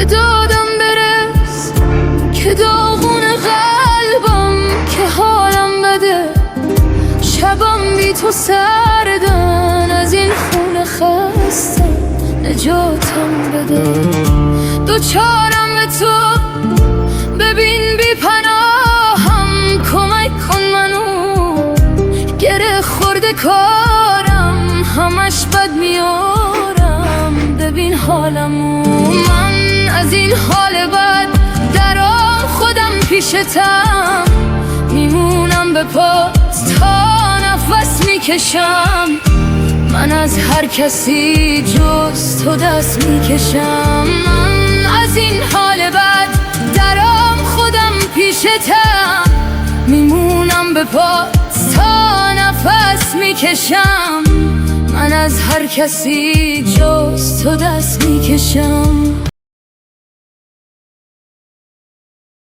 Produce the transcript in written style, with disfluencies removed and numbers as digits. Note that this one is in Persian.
به دادم برس که داغون قلبم که حالم بده، شبم بی تو سردن، از این خونه خستم نجاتم بده. دوچارم به تو ببین بی پناهم، کمک کن منو گره خورده کارم، همش بد میارم ببین حالمو. من از این حال بد درام خودم پیشتم، میمونم به پات تا نفس میکشم. من از هر کسی جز تو دست میکشم. من از این حال بد درام خودم پیشتم، میمونم به پات تا نفس میکشم. من از هر کسی جز تو دست میکشم.